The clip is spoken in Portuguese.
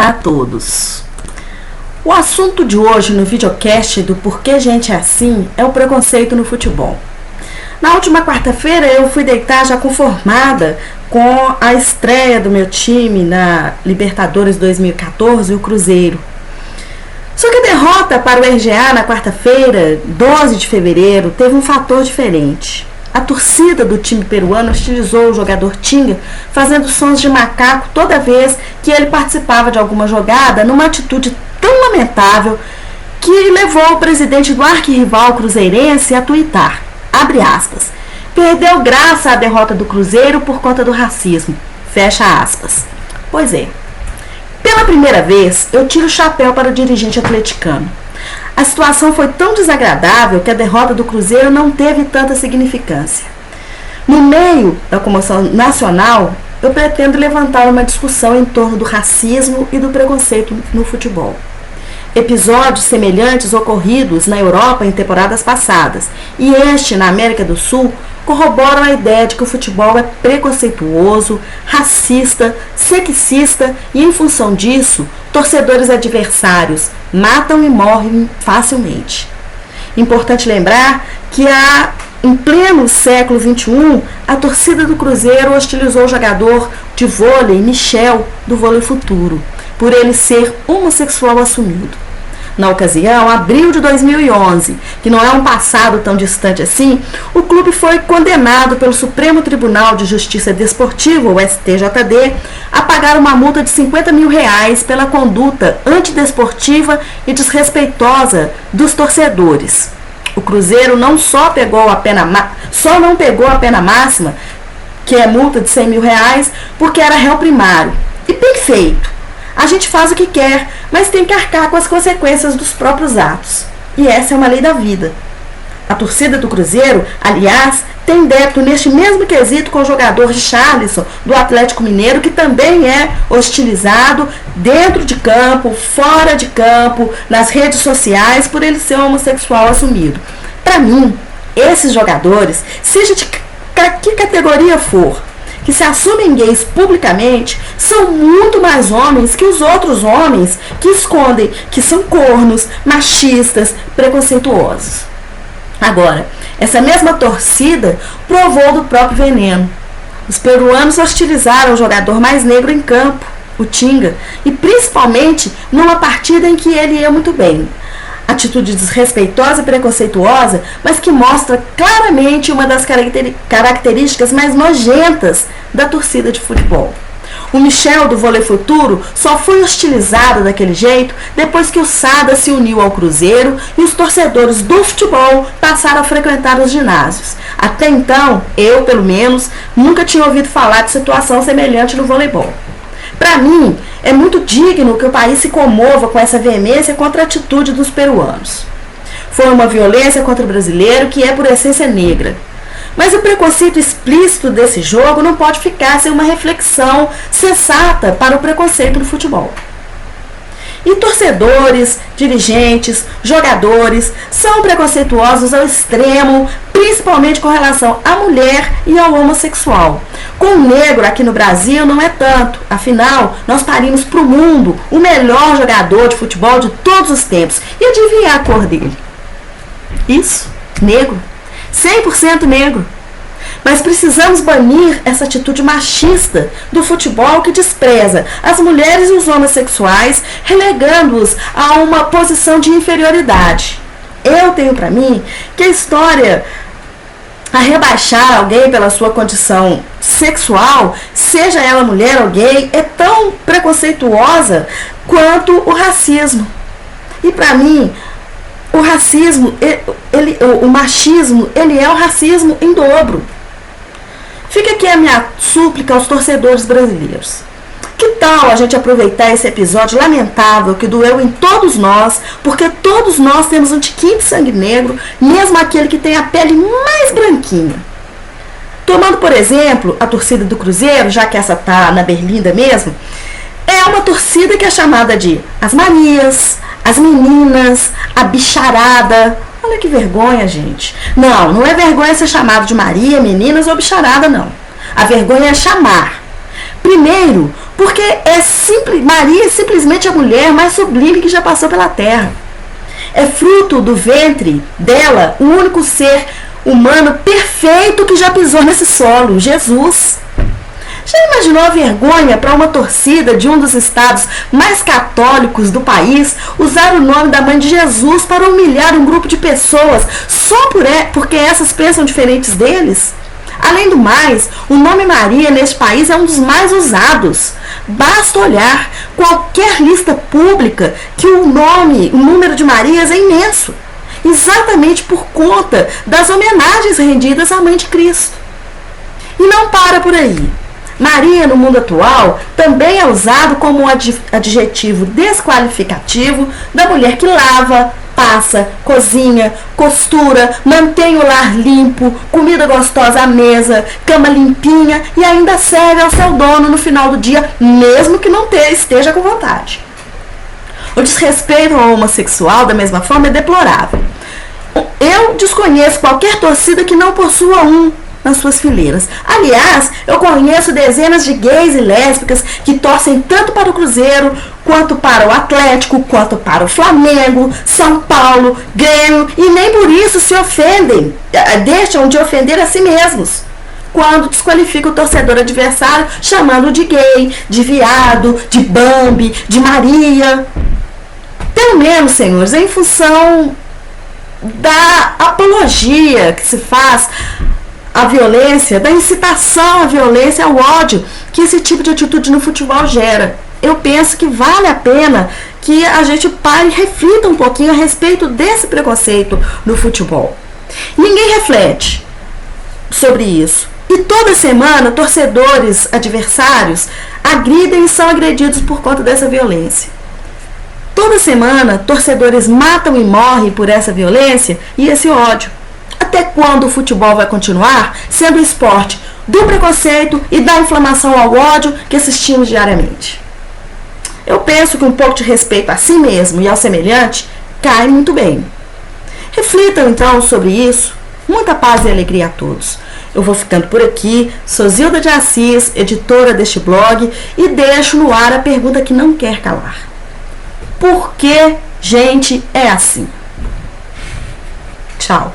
Olá a todos! O assunto de hoje no videocast do Porquê Gente é Assim é o preconceito no futebol. Na última quarta-feira eu fui deitar já conformada com a estreia do meu time na Libertadores 2014, o Cruzeiro. Só que a derrota para o RGA na quarta-feira, 12 de fevereiro, teve um fator diferente. A torcida do time peruano hostilizou o jogador Tinga, fazendo sons de macaco toda vez que ele participava de alguma jogada, numa atitude tão lamentável que levou o presidente do arquirrival cruzeirense a tuitar, abre aspas, perdeu graça à derrota do Cruzeiro por conta do racismo, fecha aspas. Pois é, pela primeira vez eu tiro o chapéu para o dirigente atleticano. A situação foi tão desagradável que a derrota do Cruzeiro não teve tanta significância. No meio da comoção nacional, eu pretendo levantar uma discussão em torno do racismo e do preconceito no futebol. Episódios semelhantes ocorridos na Europa em temporadas passadas e este na América do Sul corroboram a ideia de que o futebol é preconceituoso, racista, sexista e, em função disso, torcedores adversários matam e morrem facilmente. Importante lembrar que em pleno século XXI, a torcida do Cruzeiro hostilizou o jogador de vôlei Michel, do Vôlei Futuro, por ele ser homossexual assumido. Na ocasião, abril de 2011, que não é um passado tão distante assim, o clube foi condenado pelo Supremo Tribunal de Justiça Desportiva, o STJD, a pagar uma multa de R$50 mil pela conduta antidesportiva e desrespeitosa dos torcedores. O Cruzeiro não só não pegou a pena máxima, que é multa de R$100 mil, porque era réu primário. E bem feito. A gente faz o que quer, mas tem que arcar com as consequências dos próprios atos. E essa é uma lei da vida. A torcida do Cruzeiro, aliás, tem débito neste mesmo quesito com o jogador Richarlison, do Atlético Mineiro, que também é hostilizado dentro de campo, fora de campo, nas redes sociais, por ele ser homossexual assumido. Para mim, esses jogadores, seja de que categoria for, que se assumem gays publicamente, são muito mais homens que os outros homens que escondem que são cornos, machistas, preconceituosos. Agora, essa mesma torcida provou do próprio veneno. Os peruanos hostilizaram o jogador mais negro em campo, o Tinga, e principalmente numa partida em que ele ia muito bem. Atitude desrespeitosa e preconceituosa, mas que mostra claramente uma das características mais nojentas da torcida de futebol. O Michel do Vôlei Futuro só foi hostilizado daquele jeito depois que o Sada se uniu ao Cruzeiro e os torcedores do futebol passaram a frequentar os ginásios. Até então, eu, pelo menos, nunca tinha ouvido falar de situação semelhante no voleibol. Para mim, é muito digno que o país se comova com essa veemência contra a atitude dos peruanos. Foi uma violência contra o brasileiro que é por essência negra. Mas o preconceito explícito desse jogo não pode ficar sem uma reflexão sensata para o preconceito do futebol. E torcedores, dirigentes, jogadores são preconceituosos ao extremo, principalmente com relação à mulher e ao homossexual. Com o negro aqui no Brasil não é tanto, afinal nós parimos para o mundo o melhor jogador de futebol de todos os tempos. E adivinha a cor dele? Isso, negro, 100% negro. Mas precisamos banir essa atitude machista do futebol que despreza as mulheres e os homossexuais, relegando-os a uma posição de inferioridade. Eu tenho para mim que a história a rebaixar alguém pela sua condição sexual, seja ela mulher ou gay, é tão preconceituosa quanto o racismo. E para mim, o racismo, o machismo, ele é o racismo em dobro. Fica aqui a minha súplica aos torcedores brasileiros. Que tal a gente aproveitar esse episódio lamentável que doeu em todos nós, porque todos nós temos um tiquinho de sangue negro, mesmo aquele que tem a pele mais branquinha. Tomando, por exemplo, a torcida do Cruzeiro, já que essa tá na berlinda mesmo, é uma torcida que é chamada de as Marias, as meninas, a bicharada. Olha que vergonha, gente. Não é vergonha ser chamado de Maria, meninas ou bicharada, não. A vergonha é chamar. Primeiro, Porque Maria é simplesmente a mulher mais sublime que já passou pela terra. É fruto do ventre dela o único ser humano perfeito que já pisou nesse solo, Jesus. Já imaginou a vergonha para uma torcida de um dos estados mais católicos do país usar o nome da mãe de Jesus para humilhar um grupo de pessoas só porque essas pensam diferentes deles? Além do mais, o nome Maria neste país é um dos mais usados. Basta olhar qualquer lista pública que o número de Marias é imenso, exatamente por conta das homenagens rendidas à Mãe de Cristo. E não para por aí. Maria, no mundo atual, também é usado como um adjetivo desqualificativo da mulher que lava, passa, cozinha, costura, mantém o lar limpo, comida gostosa à mesa, cama limpinha e ainda serve ao seu dono no final do dia, mesmo que não esteja com vontade. O desrespeito ao homossexual, da mesma forma, é deplorável. Eu desconheço qualquer torcida que não possua um nas suas fileiras. Aliás, eu conheço dezenas de gays e lésbicas que torcem tanto para o Cruzeiro, quanto para o Atlético, quanto para o Flamengo, São Paulo, Grêmio, e nem por isso se ofendem, deixam de ofender a si mesmos, quando desqualifica o torcedor adversário, chamando-o de gay, de viado, de Bambi, de Maria. Pelo menos, senhores, em função da apologia que se faz à violência, da incitação à violência, ao ódio que esse tipo de atitude no futebol gera. Eu penso que vale a pena que a gente pare e reflita um pouquinho a respeito desse preconceito no futebol. Ninguém reflete sobre isso. E toda semana, torcedores adversários agridem e são agredidos por conta dessa violência. Toda semana, torcedores matam e morrem por essa violência e esse ódio. Até quando o futebol vai continuar sendo o esporte do preconceito e da inflamação ao ódio que assistimos diariamente? Eu penso que um pouco de respeito a si mesmo e ao semelhante cai muito bem. Reflitam então sobre isso. Muita paz e alegria a todos. Eu vou ficando por aqui, sou Zilda de Assis, editora deste blog, e deixo no ar a pergunta que não quer calar. Por que gente é assim? Tchau.